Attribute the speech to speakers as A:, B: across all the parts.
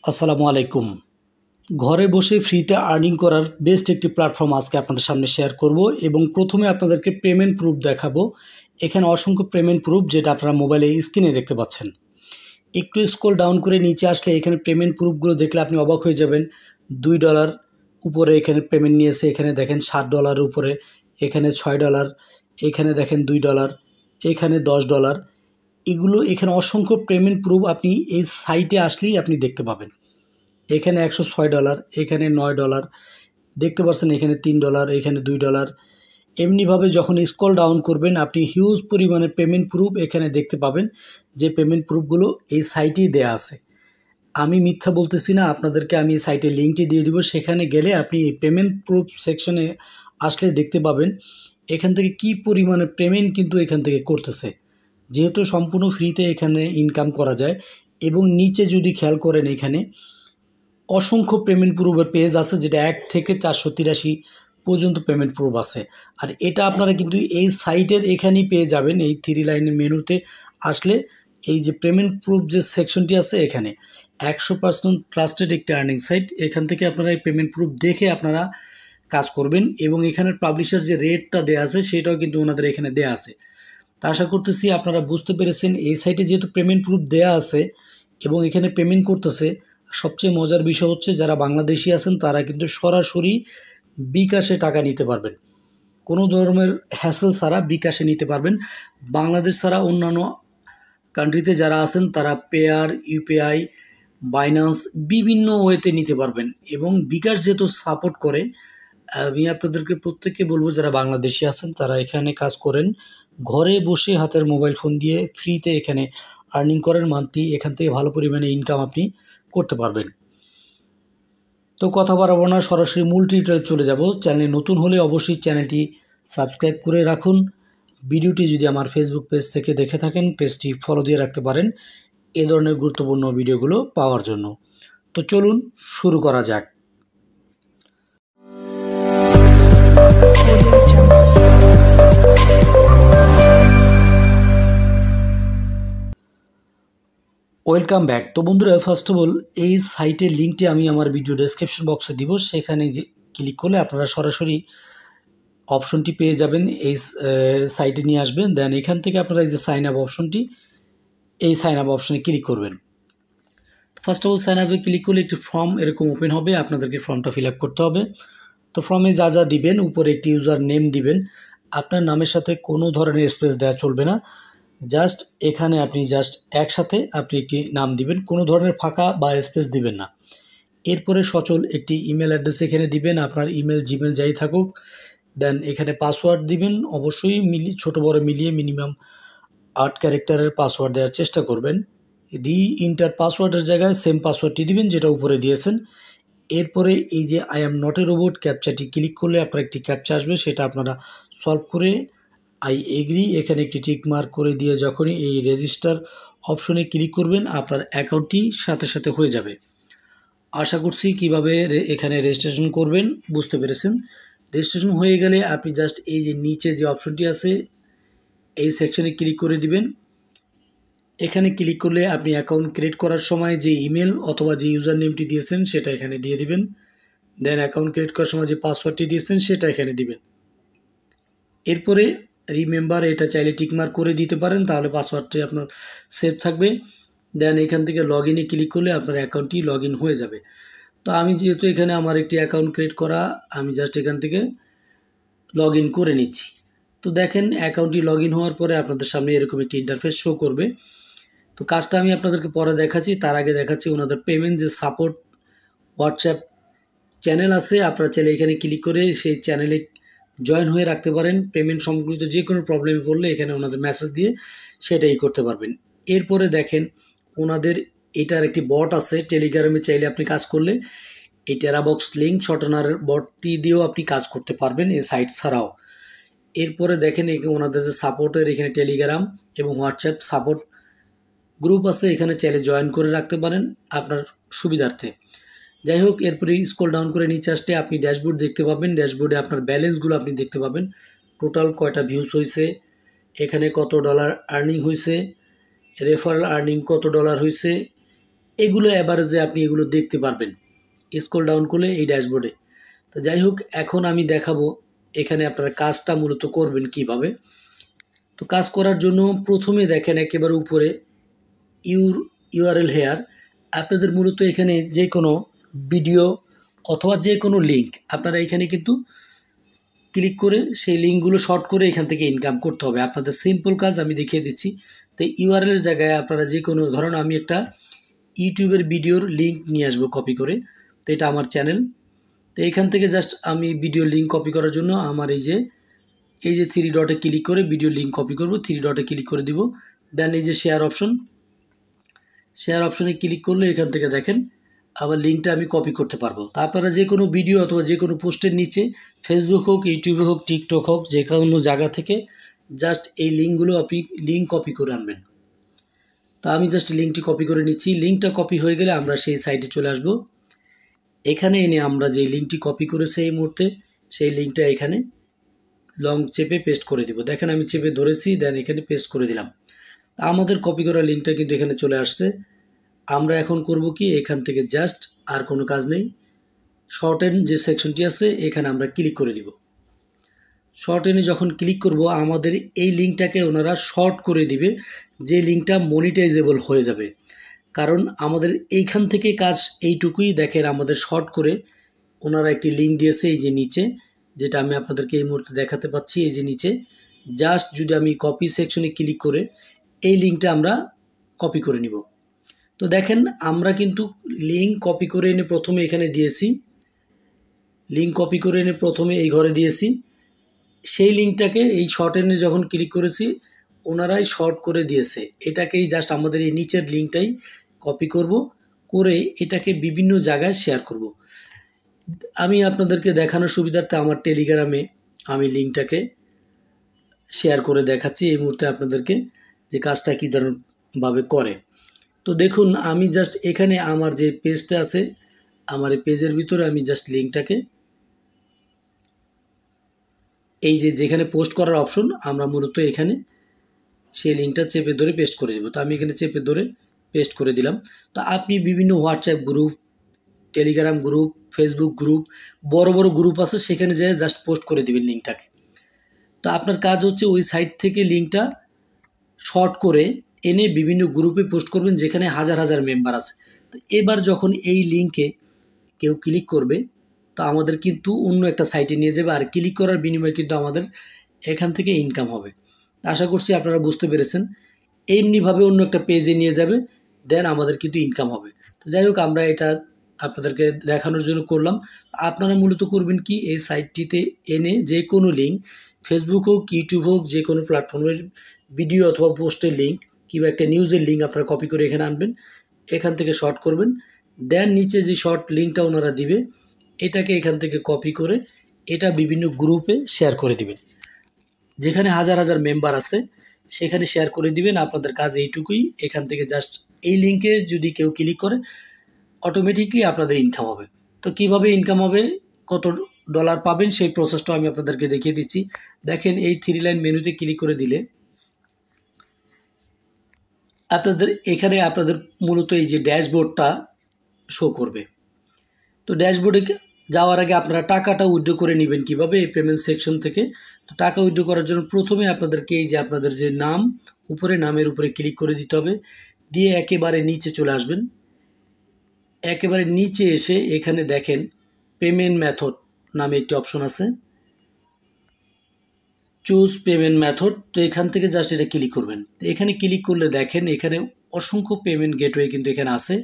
A: আসসালামু আলাইকুম। ঘরে বসে ফ্রিতে আর্নিং করার বেস্ট একটি প্ল্যাটফর্ম আজকে আপনাদের সামনে শেয়ার করব এবং প্রথমে আপনাদেরকে পেমেন্ট প্রুফ দেখাবো। এখানে অসংখ্য পেমেন্ট প্রুফ যেটা আপনারা মোবাইলে স্ক্রিনে দেখতে পাচ্ছেন। একটু স্ক্রল ডাউন করে নিচে আসলে এখানে পেমেন্ট প্রুফগুলো দেখলে আপনি অবাক হয়ে যাবেন। $2 উপরে এখানে পেমেন্ট নিয়েছে, এখানে দেখেন $7 উপরে, এখানে $6, এখানে দেখেন $2, এখানে $10। এগুলো এখানে অসংখ্য পেমেন্ট প্রুফ আপনি এই সাইটে আসলেই আপনি দেখতে পাবেন। এখানে $106, এখানে $9 দেখতে পাচ্ছেন, এখানে $3, এখানে $2। এমনিভাবে যখন স্ক্রল ডাউন করবেন আপনি হিউজ পরিমাণে পেমেন্ট প্রুফ এখানে দেখতে পাবেন, যে পেমেন্ট প্রুফগুলো এই সাইটেই দেয়া আছে। আমি মিথ্যা বলতেছি না, আপনাদেরকে আমি এই সাইটের লিঙ্কটি দিয়ে দিব। সেখানে গেলে আপনি এই পেমেন্ট প্রুফ সেকশনে আসলে দেখতে পাবেন এখান থেকে কি পরিমাণে পেমেন্ট কিন্তু এখান থেকে করতেছে, যেহেতু সম্পূর্ণ ফ্রিতে এখানে ইনকাম করা যায়। এবং নিচে যদি খেয়াল করেন এখানে অসংখ্য পেমেন্ট প্রুফের পেজ আছে, যেটা 1 থেকে 483 পর্যন্ত পেমেন্ট প্রুফ আছে। আর এটা আপনারা কিন্তু এই সাইটের এখানেই পেয়ে যাবেন। এই 3 লাইনের মেনুতে আসলে এই যে পেমেন্ট প্রুফ যে সেকশনটি আছে, এখানে 100% ট্রাস্টেড একটি আর্নিং সাইট। এখান থেকে আপনারা এই পেমেন্ট প্রুফ দেখে আপনারা কাজ করবেন। এবং এখানের পাবলিশার যে রেটটা দেওয়া আছে সেটাও কিন্তু ওনাদের এখানে দেওয়া আছে। তা আশা করতেছি আপনারা বুঝতে পেরেছেন। এই সাইটে যেহেতু পেমেন্ট প্রুফ দেওয়া আছে এবং এখানে পেমেন্ট করতেছে, সবচেয়ে মজার বিষয় হচ্ছে যারা বাংলাদেশি আছেন তারা কিন্তু সরাসরি বিকাশে টাকা নিতে পারবেন। কোনো ধরনের হ্যাসেল ছাড়া বিকাশে নিতে পারবেন। বাংলাদেশ ছাড়া অন্যান্য কান্ট্রিতে যারা আছেন তারা পেয়ার, ইউপিআই, বাইন্যান্স বিভিন্ন ওয়েতে নিতে পারবেন। এবং বিকাশ যেহেতু সাপোর্ট করে, আমি আপনাদেরকে প্রত্যেককে বলবো যারা বাংলাদেশি আছেন তারা এখানে কাজ করেন। ঘরে বসে হাতের মোবাইল ফোন দিয়ে ফ্রিতে এখানে আর্নিং করেন মান্থলি। এখান থেকে ভালো পরিমাণে ইনকাম আপনি করতে পারবেন। তো কথা বাড়াবো না, সরাসরি মূল টিউটোরিয়ালে চলে যাব। চ্যানেলে নতুন হলে অবশ্যই চ্যানেলটি সাবস্ক্রাইব করে রাখুন। ভিডিওটি যদি আমার ফেসবুক পেজ থেকে দেখে থাকেন, পেজটি ফলো দিয়ে রাখতে পারেন এ ধরনের গুরুত্বপূর্ণ ভিডিওগুলো পাওয়ার জন্য। তো চলুন শুরু করা যাক। Welcome back. তো বন্ধুরা, ফার্স্ট অফ অল এই সাইটের লিঙ্কটি আমি আমার ভিডিও ডেসক্রিপশন বক্সে দিব। সেখানে ক্লিক করলে আপনারা সরাসরি অপশনটি পেয়ে যাবেন, এই সাইটে নিয়ে আসবেন। দেন এখান থেকে আপনারা এই যে সাইন আপ অপশনটি, এই সাইন আপ অপশনে ক্লিক করবেন। ফার্স্ট অফ অল সাইন আপে ক্লিক করলে একটি ফর্ম এরকম ওপেন হবে, আপনাদেরকে ফর্মটা ফিল আপ করতে হবে। তো ফর্মে যা যা দিবেন, উপরে একটি ইউজার নেম দিবেন। আপনার নামের সাথে কোনো ধরনের স্পেস দেওয়া চলবে না। জাস্ট এখানে আপনি জাস্ট একসাথে আপনি একটি নাম দিবেন, কোনো ধরনের ফাঁকা বা স্পেস দিবেন না। এরপরে সচল একটি ইমেল অ্যাড্রেস এখানে দিবেন, আপনার ইমেল জিমেল যাই থাকুক। দেন এখানে পাসওয়ার্ড দিবেন, অবশ্যই ছোট বড় মিলিয়ে মিনিমাম 8 ক্যারেক্টারের পাসওয়ার্ড দেওয়ার চেষ্টা করবেন। ইন্টার পাসওয়ার্ডের জায়গায় সেম পাসওয়ার্ডটি দিবেন যেটা উপরে দিয়েছেন। এরপরে এই যে I am not a robot ক্যাপচাটি ক্লিক করলে আপনার একটি ক্যাপচা আসবে, সেটা আপনারা সলভ করে আই এগ্রি এখানে একটি টিক মার্ক করে দিয়ে যখনই এই রেজিস্টার অপশনে ক্লিক করবেন আপনার অ্যাকাউন্টটি সাথে সাথে হয়ে যাবে। আশা করছি কিভাবে এখানে রেজিস্ট্রেশন করবেন বুঝতে পেরেছেন। রেজিস্ট্রেশন হয়ে গেলে আপনি জাস্ট এই যে নিচে যে অপশনটি আছে এই সেকশনে ক্লিক করে দিবেন। এখানে ক্লিক করলে আপনি অ্যাকাউন্ট ক্রিয়েট করার সময় যে ইমেল অথবা যে ইউজার নেমটি দিয়েছেন সেটা এখানে দিয়ে দিবেন। দেন অ্যাকাউন্ট ক্রিয়েট করার সময় যে পাসওয়ার্ডটি দিয়েছেন সেটা এখানে দিবেন। এরপরে রিমেম্বার এটা চাইলে টিকমার্ক করে দিতে পারেন, তাহলে পাসওয়ার্ডটি আপনার সেভ থাকবে। দেন এখান থেকে লগ ইনে ক্লিক করলে আপনার অ্যাকাউন্টটি লগ ইন হয়ে যাবে। তো আমি যেহেতু এখানে আমার একটি অ্যাকাউন্ট ক্রিয়েট করা, আমি জাস্ট এখান থেকে লগ ইন করে নিচ্ছি। তো দেখেন অ্যাকাউন্টটি লগ ইন হওয়ার পরে আপনাদের সামনে এরকম একটি ইন্টারফেস শো করবে। তো কাজটা আমি আপনাদেরকে পরে দেখাচ্ছি, তার আগে দেখাচ্ছি ওনাদের পেমেন্ট যে সাপোর্ট হোয়াটসঅ্যাপ চ্যানেল আছে। আপনারা চাইলে এখানে ক্লিক করে সেই চ্যানেলে জয়েন হয়ে রাখতে পারেন। পেমেন্ট সম্পর্কিত যে কোনো প্রবলেমে পড়লে এখানে ওনাদের মেসেজ দিয়ে সেটাই করতে পারবেন। এরপরে দেখেন ওনাদের এটার একটি বট আছে, টেলিগ্রামে চাইলে আপনি কাজ করলে এই টেরাবক্স লিঙ্ক শর্টনার বটটি দিয়েও আপনি কাজ করতে পারবেন এই সাইট ছাড়াও। এরপরে দেখেন ওনাদের যে সাপোর্টের এখানে টেলিগ্রাম এবং হোয়াটসঅ্যাপ সাপোর্ট গ্রুপ আছে, এখানে চাইলে জয়েন করে রাখতে পারেন আপনার সুবিধার্থে। যাই হোক, এরপরে স্ক্রল ডাউন করে নিচে আসতে আপনি ড্যাশবোর্ড দেখতে পাবেন। ড্যাশবোর্ডে আপনার ব্যালেন্সগুলো আপনি দেখতে পাবেন, টোটাল কয়টা ভিউজ হয়েছে, এখানে কত ডলার আর্নিং হয়েছে, রেফারেল আর্নিং কত ডলার হয়েছে, এগুলো অ্যাভারেজে আপনি এগুলো দেখতে পারবেন স্ক্রল ডাউন করলে এই ড্যাশবোর্ডে। তো যাই হোক, এখন আমি দেখাবো এখানে আপনারা কাজটা মূলত করবেন কিভাবে। তো কাজ করার জন্য প্রথমে দেখেন একেবারে উপরে ইউআরএল হেয়ার, আপনাদের মূলত এখানে যে কোনো ভিডিও অথবা যে কোনো লিঙ্ক আপনারা এখানে কিন্তু ক্লিক করে সেই লিঙ্কগুলো শর্ট করে এখান থেকে ইনকাম করতে হবে। আপনাদের সিম্পল কাজ আমি দেখিয়ে দিচ্ছি। তো ইউআরএলের জায়গায় আপনারা যে কোনো, ধরুন আমি একটা ইউটিউবের ভিডিওর লিঙ্ক নিয়ে আসবো কপি করে। তো এটা আমার চ্যানেল। তো এখান থেকে জাস্ট আমি ভিডিও লিঙ্ক কপি করার জন্য আমার এই যে থ্রি ডটে ক্লিক করে ভিডিও লিঙ্ক কপি করব, থ্রি ডটে ক্লিক করে দিব। দেন এই যে শেয়ার অপশনে ক্লিক করলে এখান থেকে দেখেন আবার লিঙ্কটা আমি কপি করতে পারবো। তা আপনারা যে কোনো ভিডিও অথবা যে কোনো পোস্টের নিচে ফেসবুক হোক, ইউটিউবে হোক, টিকটক হোক, যে কোনো জায়গা থেকে জাস্ট এই লিঙ্কগুলো আপনি লিঙ্ক কপি করে আনবেন। তা আমি জাস্ট লিঙ্কটি কপি করে নিচ্ছি। লিঙ্কটা কপি হয়ে গেলে আমরা সেই সাইটে চলে আসব। এখানে এনে আমরা যে লিঙ্কটি কপি করেছি এই মুহূর্তে, সেই লিঙ্কটা এখানে লং চেপে পেস্ট করে দিব। দেখেন আমি চেপে ধরেছি, দেন এখানে পেস্ট করে দিলাম। আমাদের কপি করা লিঙ্কটা কিন্তু এখানে চলে আসছে। আমরা এখন করব কি, এখান থেকে জাস্ট আর কোনো কাজ নেই, শর্ট এন্ড যে সেকশনটি আছে এখানে আমরা ক্লিক করে দিব। শর্ট এন্ডে যখন ক্লিক করব আমাদের এই লিঙ্কটাকে ওনারা শর্ট করে দিবে, যে লিঙ্কটা মনিটাইজেবল হয়ে যাবে। কারণ আমাদের এইখান থেকে কাজ এইটুকুই। দেখেন আমাদের শর্ট করে ওনারা একটি লিঙ্ক দিয়েছে এই যে নিচে, যেটা আমি আপনাদেরকে এই মুহূর্তে দেখাতে পাচ্ছি। এই যে নিচে জাস্ট যদি আমি কপি সেকশনে ক্লিক করে এই লিঙ্কটা আমরা কপি করে নিব। তো দেখেন আমরা কিন্তু লিঙ্ক কপি করে এনে প্রথমে এখানে দিয়েছি, লিঙ্ক কপি করে এনে প্রথমে এই ঘরে দিয়েছি। সেই লিঙ্কটাকে এই শর্ট এন্ডে যখন ক্লিক করেছি ওনারাই শর্ট করে দিয়েছে। এটাকেই জাস্ট আমাদের এই নিচের লিঙ্কটাই কপি করব, করে এটাকে বিভিন্ন জায়গায় শেয়ার করব। আমি আপনাদেরকে দেখানোর সুবিধার্থে আমার টেলিগ্রামে আমি লিঙ্কটাকে শেয়ার করে দেখাচ্ছি এই মুহূর্তে আপনাদেরকে, যে কাজটা কী ধরনভাবে করে। তো দেখুন আমি জাস্ট এখানে আমার যে পেজটা আছে, আমার এই পেজের ভিতরে আমি জাস্ট লিঙ্কটাকে এই যেখানে পোস্ট করার অপশন, আমরা মূলত এখানে সেই লিঙ্কটা চেপে ধরে পেস্ট করে দেব। তো আমি এখানে চেপে ধরে পেস্ট করে দিলাম। তো আপনি বিভিন্ন WhatsApp group, Telegram group, Facebook group, বড় বড় গ্রুপ আছে, সেখানে যেয়ে জাস্ট পোস্ট করে দেবেন লিঙ্কটাকে। তো আপনার কাজ হচ্ছে ওই সাইট থেকে লিঙ্কটা শর্ট করে এনে বিভিন্ন গ্রুপে পোস্ট করবেন যেখানে হাজার হাজার মেম্বার আছে। তো এবার যখন এই লিঙ্কে কেউ ক্লিক করবে তো আমাদের কিন্তু অন্য একটা সাইটে নিয়ে যাবে, আর ক্লিক করার বিনিময়ে কিন্তু আমাদের এখান থেকে ইনকাম হবে। আশা করছি আপনারা বুঝতে পেরেছেন। এমনিভাবে অন্য একটা পেজে নিয়ে যাবে, দেন আমাদের কিন্তু ইনকাম হবে। তো যাই হোক, আমরা এটা আপনাদেরকে দেখানোর জন্য করলাম। আপনারা মূলত করবেন কি, এই সাইটটিতে এনে যে কোনো লিঙ্ক, ফেসবুক হোক, ইউটিউব হোক, যে কোনো প্ল্যাটফর্মের ভিডিও অথবা পোস্টের লিঙ্ক কিংবা একটা নিউজের লিঙ্ক আপনারা কপি করে এখানে আনবেন, এখান থেকে শর্ট করবেন। দেন নিচে যে শর্ট লিঙ্কটা ওনারা দিবে এটাকে এখান থেকে কপি করে এটা বিভিন্ন গ্রুপে শেয়ার করে দিবেন, যেখানে হাজার হাজার মেম্বার আছে সেখানে শেয়ার করে দিবেন। আপনাদের কাজ এইটুকুই। এখান থেকে জাস্ট এই লিঙ্কে যদি কেউ ক্লিক করে অটোমেটিকলি আপনাদের ইনকাম হবে। তো কিভাবে ইনকাম হবে, কত ডলার পাবেন, সেই প্রসেসটাও আমি আপনাদেরকে দেখিয়ে দিচ্ছি। দেখেন এই থ্রি লাইন মেনুতে ক্লিক করে দিলে আপনাদের এখানে আপনাদের মূলত এই যে ড্যাশবোর্ডটা শো করবে। তো ড্যাশবোর্ডে যাওয়ার আগে আপনারা টাকাটা উইথড্র করে নেবেন কিভাবে, এই পেমেন্ট সেকশন থেকে। তো টাকা উইথড্র করার জন্য প্রথমে আপনাদেরকে এই যে আপনাদের যে নাম, উপরে নামের উপরে ক্লিক করে দিতে হবে, দিয়ে একেবারে নিচে চলে আসবেন। একেবারে নিচে এসে এখানে দেখেন পেমেন্ট মেথড নামে একটি অপশন আছে, চুজ পেমেন্ট মেথড। তো এখান থেকে জাস্ট এটা ক্লিক করবেন। তো এখানে ক্লিক করলে দেখেন এখানে অসংখ্য পেমেন্ট গেটওয়ে কিন্তু এখানে আছে।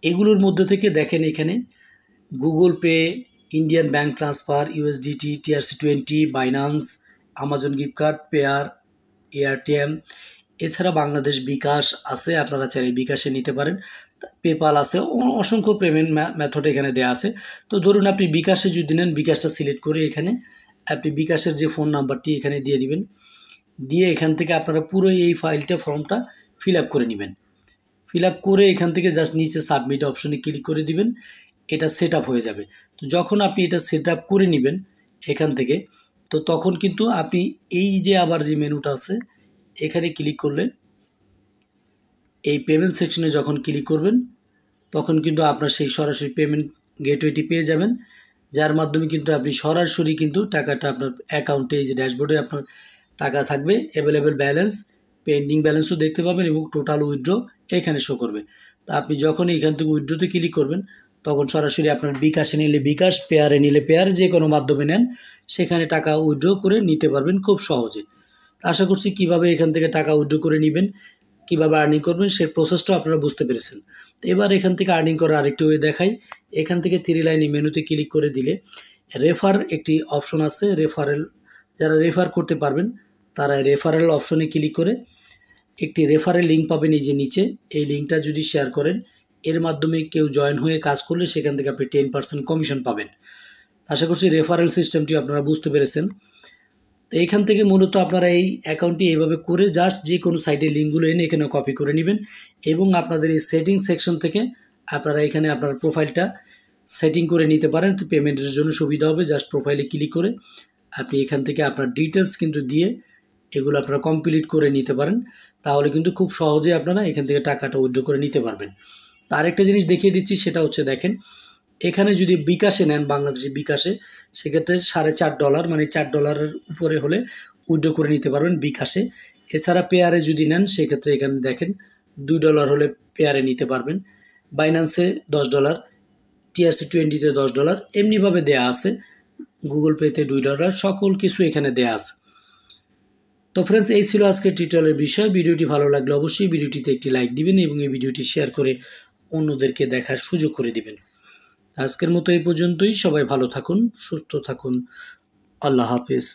A: এগুলোর মধ্যে থেকে দেখেন এখানে Google Pay, Indian bank transfer, USDT, TRC20, Binance, Amazon gift card, Payeer, Airtm, এছাড়া বাংলাদেশ বিকাশ আছে, আপনারা চাইলে বিকাশে নিতে পারেন, পেপাল আছে, অসংখ্য পেমেন্ট মেথড এখানে দেওয়া আছে। তো ধরুন আপনি বিকাশে যদি নেন, বিকাশটা সিলেক্ট করে এখানে আপনি বিকাশের যে ফোন নাম্বারটি এখানে দিয়ে দিবেন, দিয়ে এখান থেকে আপনারা পুরো এই ফর্মটা ফিল আপ করে নেবেন। ফিল আপ করে এখান থেকে জাস্ট নিচে সাবমিট অপশনে ক্লিক করে দিবেন, এটা সেট আপ হয়ে যাবে। তো যখন আপনি এটা সেট আপ করে নেবেন এখান থেকে, তো তখন কিন্তু আপনি এই যে আবার যে মেনুটা আছে এখানে ক্লিক করলে এই পেমেন্ট সেকশনে যখন ক্লিক করবেন তখন কিন্তু আপনার সেই সরাসরি পেমেন্ট গেটওয়েটি পেয়ে যাবেন, যার মাধ্যমে কিন্তু আপনি সরাসরি কিন্তু টাকাটা আপনার অ্যাকাউন্টে এই যে ড্যাশবোর্ডে আপনার টাকা থাকবে, অ্যাভেলেবেল ব্যালেন্স, পেন্ডিং ব্যালেন্সও দেখতে পাবেন এবং টোটাল উইথড্র এখানে শো করবে। তা আপনি যখন এখান থেকে উইথড্রতে ক্লিক করবেন তখন সরাসরি আপনার বিকাশে নিলে বিকাশ, পেয়ারে নিলে পেয়ার, যে কোনো মাধ্যমে নেন সেখানে টাকা উইথড্র করে নিতে পারবেন খুব সহজে। আশা করছি কিভাবে এখান থেকে টাকা উইথড্র করে নেবেন, কিভাবে আর্নিং করবেন সেই প্রসেসটা আপনারা বুঝতে পেরেছেন। তো এবার এখান থেকে আর্নিং করার আরেকটি ওয়ে দেখাই। এখান থেকে 3 লাইনে মেনুতে ক্লিক করে দিলে রেফার একটি অপশন আছে, রেফারেল, যারা রেফার করতে পারবেন তারা রেফারেল অপশনে ক্লিক করে একটি রেফারেল লিঙ্ক পাবেন এই যে নিচে। এই লিঙ্কটা যদি শেয়ার করেন এর মাধ্যমে কেউ জয়েন হয়ে কাজ করলে সেখান থেকে আপনি 10% কমিশন পাবেন। আশা করছি রেফারেল সিস্টেমটি আপনারা বুঝতে পেরেছেন। তো এখান থেকে মূলত আপনারা এই অ্যাকাউন্টটি এইভাবে করে জাস্ট যে কোনো সাইটের লিঙ্কগুলো এনে এখানে কপি করে নেবেন এবং আপনাদের এই সেটিং সেকশন থেকে আপনারা এখানে আপনার প্রোফাইলটা সেটিং করে নিতে পারেন। তো পেমেন্টের জন্য সুবিধা হবে, জাস্ট প্রোফাইলে ক্লিক করে আপনি এখান থেকে আপনার ডিটেলস কিন্তু দিয়ে এগুলো আপনারা কমপ্লিট করে নিতে পারেন, তাহলে কিন্তু খুব সহজে আপনারা এখান থেকে টাকাটা উইথড্র করে নিতে পারবেন। তো আরেকটা জিনিস দেখিয়ে দিচ্ছি, সেটা হচ্ছে দেখেন এখানে যদি বিকাশে নেন, বাংলাদেশি বিকাশে, সেক্ষেত্রে $4.5 মানে $4 উপরে হলে উইথড্র করে নিতে পারবেন বিকাশে। এছাড়া পেয়ারে যদি নেন সেক্ষেত্রে এখানে দেখেন $2 হলে পেয়ারে নিতে পারবেন। বাইন্যান্সে $10, TRC20-তে $10, এমনিভাবে দেয়া আছে। গুগল পেতে $2, সকল কিছু এখানে দেয়া আছে। তো ফ্রেন্ডস, এই ছিল আজকের টিউটোরিয়ালের বিষয়। ভিডিওটি ভালো লাগলে অবশ্যই ভিডিওটিতে একটি লাইক দিবেন এবং এই ভিডিওটি শেয়ার করে অন্যদেরকে দেখার সুযোগ করে দিবেন। আজকের মতো এই পর্যন্তই। সবাই ভালো থাকুন, সুস্থ থাকুন। আল্লাহ হাফেজ।